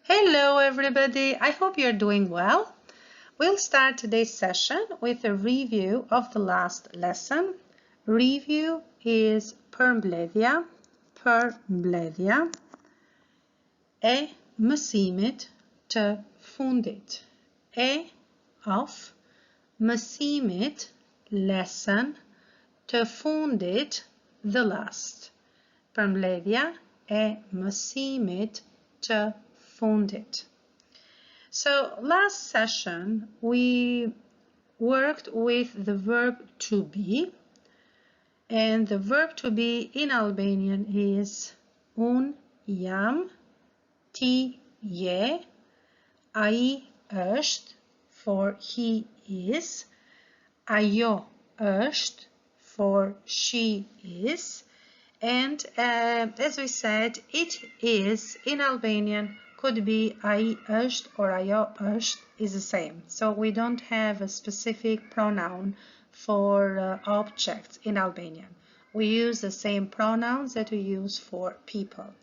Hello everybody, I hope you're doing well. We'll start today's session with a review of the last lesson. Review is përmbledhja, e mësimit të fundit. Of mësimit, lesson, të fundit, the last. Përmbledhja e mësimit të fundit. So last session we worked with the verb to be, and the verb to be in Albanian is un jam, ti je, ai është for he is, ajo është for she is, and as we said, it is in Albanian could be ai është or ajo është is the same. So we don't have a specific pronoun for objects in Albanian. We use the same pronouns that we use for people.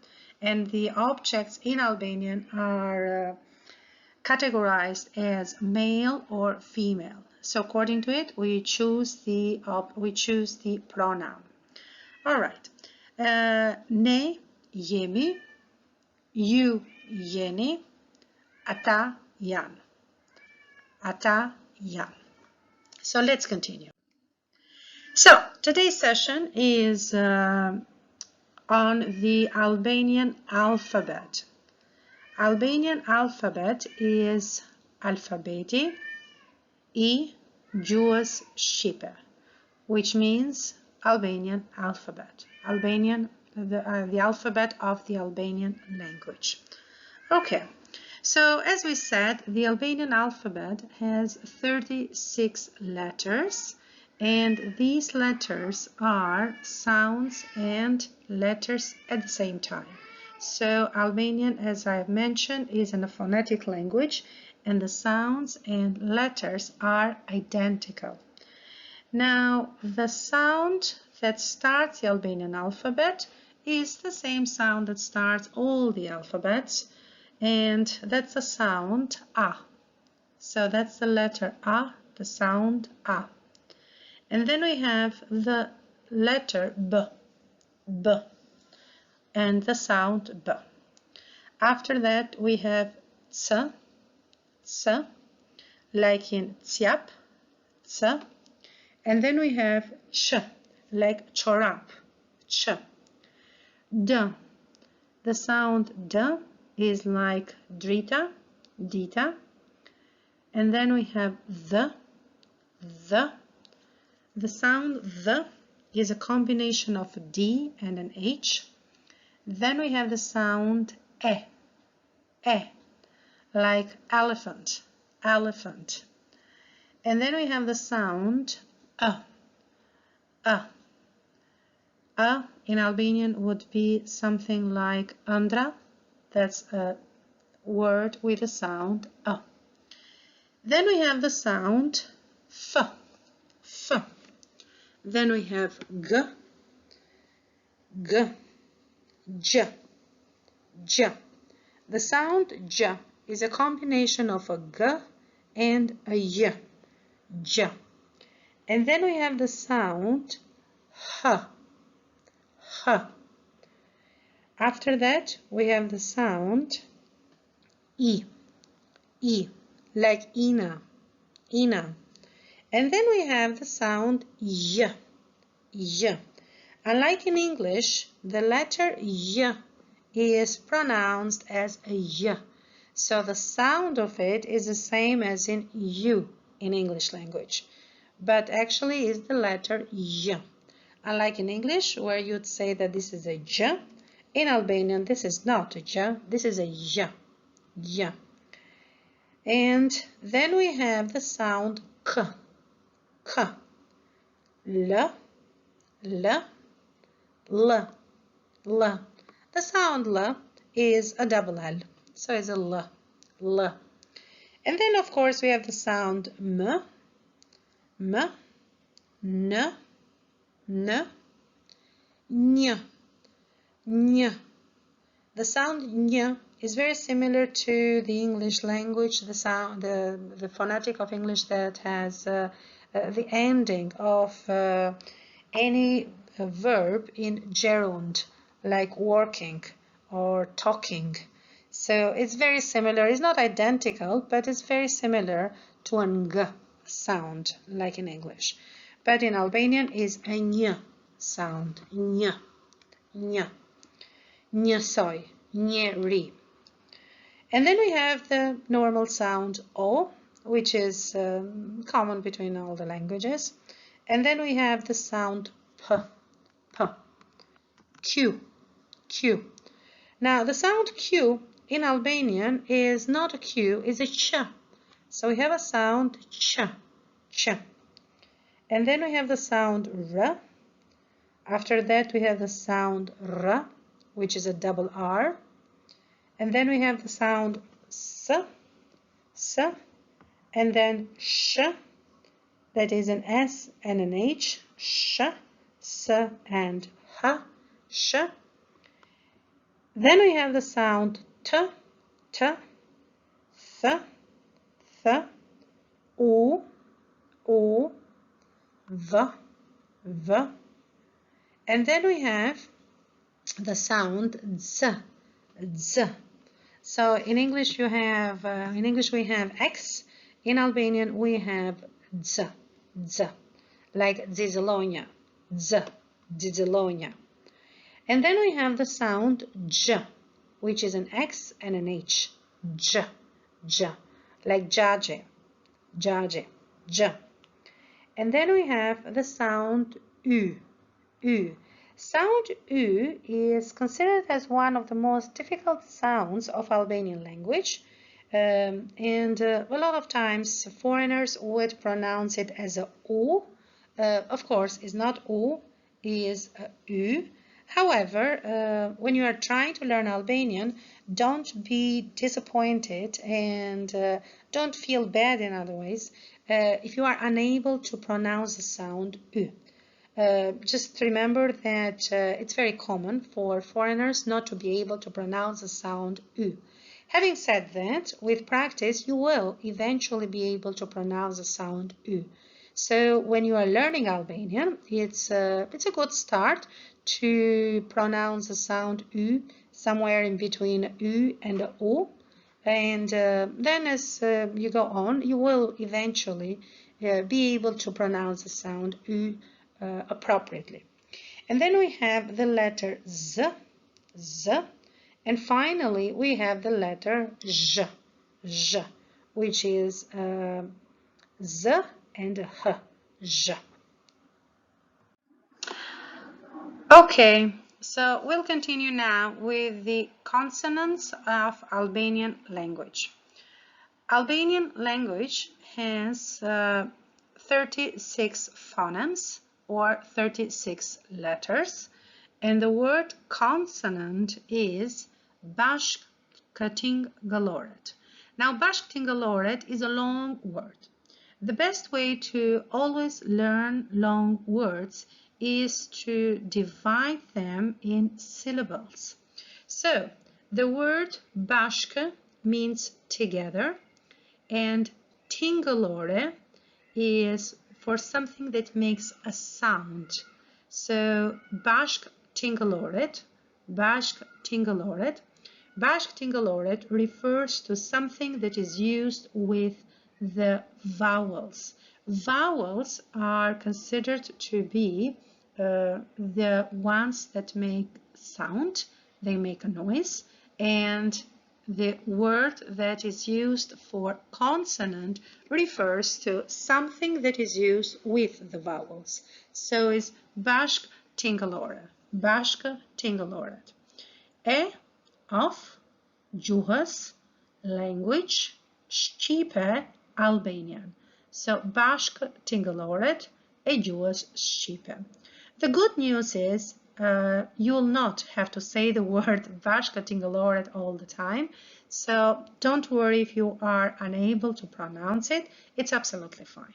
And the objects in Albanian are categorized as male or female. So according to it, we choose the pronoun. All right. Ne jemi, ju jeni, ata janë. Ata janë. So let's continue. So today's session is on the Albanian alphabet. Albanian alphabet is alfabeti I gjuhës Shqipe, which means Albanian alphabet. The alphabet of the Albanian language. Okay, so as we said, the Albanian alphabet has 36 letters, and these letters are sounds and letters at the same time. So Albanian, as I have mentioned, is a phonetic language, and the sounds and letters are identical. Now, the sound that starts the Albanian alphabet is the same sound that starts all the alphabets, and that's the sound A. So that's the letter A, the sound A. And then we have the letter B, and the sound B. After that we have C, like in Ciap, C. And then we have Sh, like chorap, Ch. D, the sound D is like drita, dita. And then we have the sound the is a combination of a D and an H. Then we have the sound e, like elephant, And then we have the sound a. In Albanian would be something like andra. That's a word with a sound a. Then we have the sound f. Then we have g, j. The sound j is a combination of a g and a y, j. And then we have the sound h. After that, we have the sound I, like Ina. And then we have the sound y. Unlike in English, the letter y is pronounced as a y. So the sound of it is the same as in you in English language. But actually is the letter y. Unlike in English, where you'd say that this is a j, in Albanian this is not a j, this is a y. And then we have the sound k. L. The sound L is a double L, so it's a L. And then of course we have the sound M, N, Ny. The sound ny is very similar to the English language, the sound, the phonetic of English that has the ending of any verb in gerund, like working or talking. So it's very similar. It's not identical, but it's very similar to an g sound, like in English. But in Albanian is a ñ sound, ñ, ñ, njësoj, njeri. And then we have the normal sound O, which is common between all the languages. And then we have the sound P, P, Q, Q. Now the sound Q in Albanian is not a Q, it's a ch. So we have a sound ch, ch. And then we have the sound R. After that we have the sound R, which is a double R. And then we have the sound S, S. And then sh, that is an S and an H, sh, S and H, sh. Then we have the sound T, T, Th, Th, U, U, V, V. And then we have the sound Z, Z. So in English we have X. In Albanian we have Z, Z, like Zizelonia, Z, Zizelonia. And then we have the sound J, which is an X and an H, J, J, like Jaje, Jaje, J. And then we have the sound U, U. Sound U is considered as one of the most difficult sounds of Albanian language. And a lot of times foreigners would pronounce it as a U. Of course, it's not U, it's a U. However, when you are trying to learn Albanian, don't be disappointed and don't feel bad in other ways if you are unable to pronounce the sound U. Just remember that it's very common for foreigners not to be able to pronounce the sound U. Having said that, with practice, you will eventually be able to pronounce the sound U. So when you are learning Albanian, it's a good start to pronounce the sound U somewhere in between U and the U. And then as you go on, you will eventually be able to pronounce the sound U appropriately. And then we have the letter Z, Z. And finally, we have the letter J, J, which is Z and H, J. Okay, so we'll continue now with the consonants of Albanian language. Albanian language has 36 phonemes or 36 letters, and the word consonant is bashkëtingëllorët. Now, bashkëtingëllorët is a long word. The best way to always learn long words is to divide them in syllables. So, the word bashkë means together, and tingëllore is for something that makes a sound. So, bashkëtingëllorët, bashkëtingëllorët. Bashkëtingëllorët refers to something that is used with the vowels. Vowels are considered to be the ones that make sound, they make a noise, and the word that is used for consonant refers to something that is used with the vowels. So it's bashkëtingëllore, bashkëtingëllorët. E of gjuhës, language, Shqip, Albanian. So bashkëtingëllorët e gjuhës Shqipe. The good news is you will not have to say the word bashkëtingëllorët all the time. So don't worry if you are unable to pronounce it. It's absolutely fine.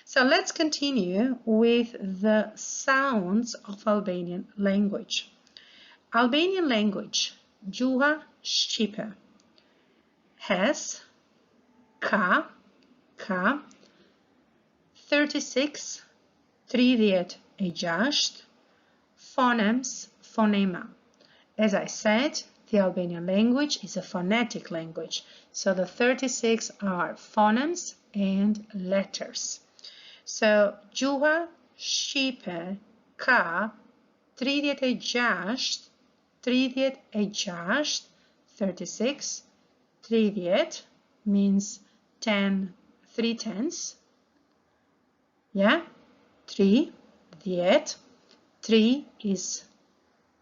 So let's continue with the sounds of Albanian language. Albanian language, gjuha Shqip. Has, ka, 36, 36, phonemes, phonema. As I said, the Albanian language is a phonetic language, so the 36 are phonemes and letters. So, gjuha Shqipe ka 36, 36, 36, 30 means 10, 3/10. Yeah, 3, 10, 3 is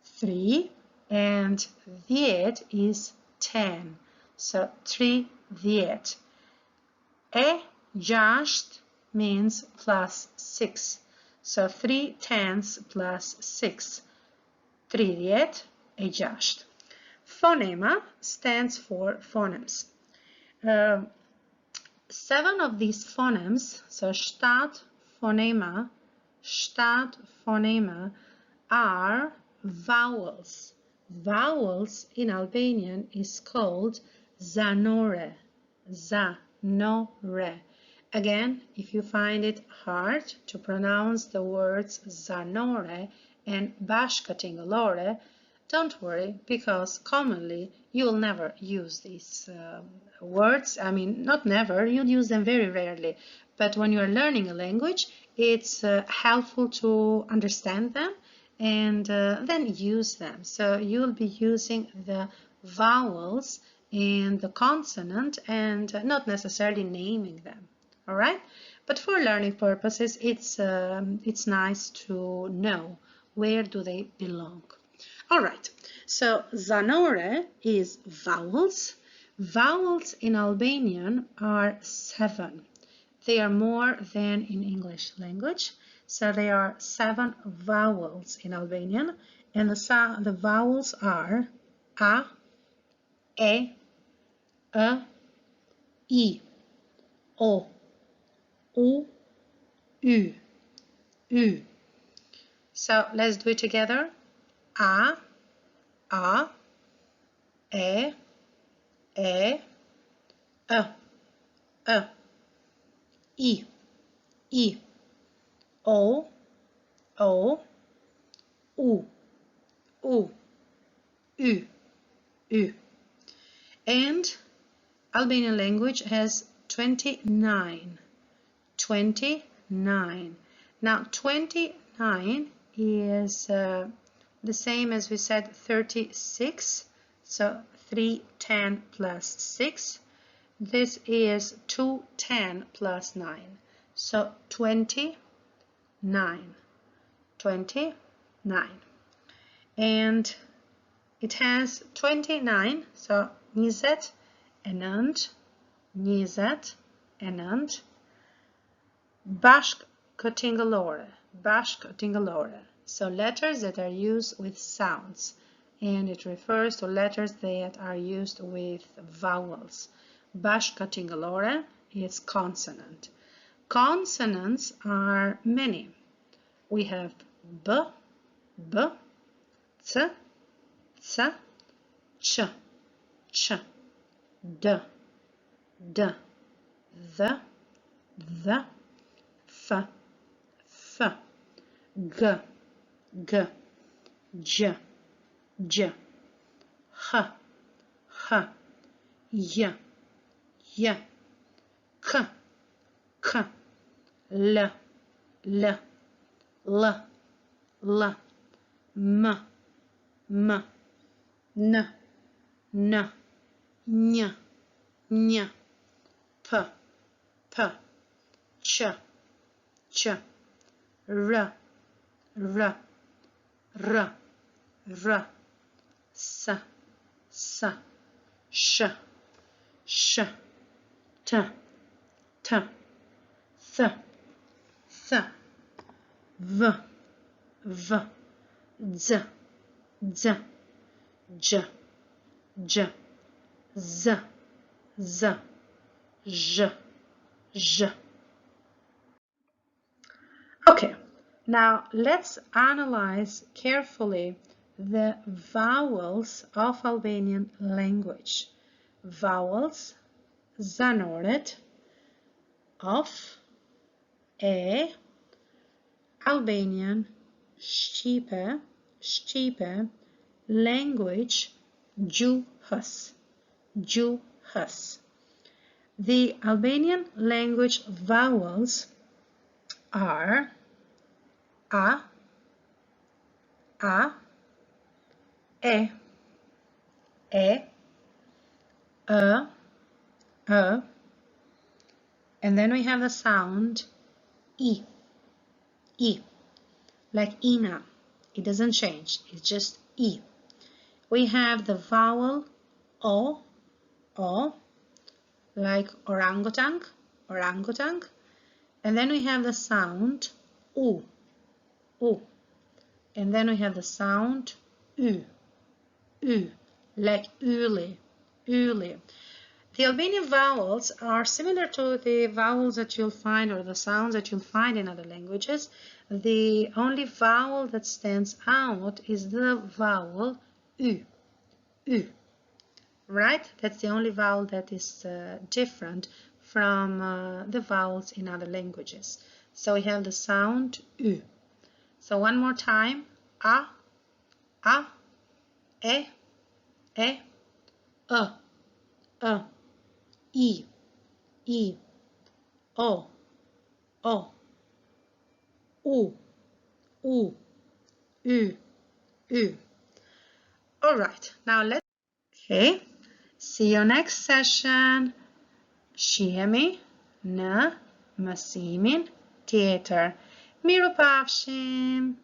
3 and 10 is 10. So 3, 10. Gjasht means plus 6. So 3/10 plus 6. 30, gjasht. Phonema stands for phonemes. 7 of these phonemes, so shtat phonema, are vowels. Vowels in Albanian is called zanore. Again, if you find it hard to pronounce the words zanore and bashkëtingëllore, don't worry, because commonly you will never use these words. I mean, not never, you'll use them very rarely. But when you're learning a language, it's helpful to understand them and then use them. So you'll be using the vowels and the consonant and not necessarily naming them. All right? But for learning purposes, it's nice to know where do they belong. All right, so zanore is vowels. Vowels in Albanian are 7. They are more than in English language. So there are 7 vowels in Albanian, and the vowels are a, e, I, o, u, u. So let's do it together. A, e, I, o, u, u. And Albanian language has 29. 29. Now 29 is the same as we said 36. So 3/10 plus 6. This is 2/10 plus 9. So 29. 29. And it has 29. So 20 and 20 and bashkëtingëllore. So letters that are used with sounds, and it refers to letters that are used with vowels. Bashkëtingëllore is consonant. Consonants are many. We have b, c, ch, d, th, f, g, j, h, y, k, l, m, n, ñ, p, ch, r, s, sh, t, th, v, dz, dj, z, zh. Okay, now let's analyze carefully the vowels of Albanian language. Vowels zanoret of Albanian Shqipe language gjuhës. The Albanian language vowels are a, e, and then we have the sound I, like Ina. It doesn't change, it's just I. We have the vowel O, like orangutan, and then we have the sound U, and then we have the sound U, like uli. The Albanian vowels are similar to the vowels that you'll find, or the sounds that you'll find in other languages. The only vowel that stands out is the vowel U. Right? That's the only vowel that is different from the vowels in other languages. So we have the sound U. So one more time. A, e, I, O, U, All right, now let's. Okay, see you next session. Shihemi në mësimin tjetër. Miru pafshim!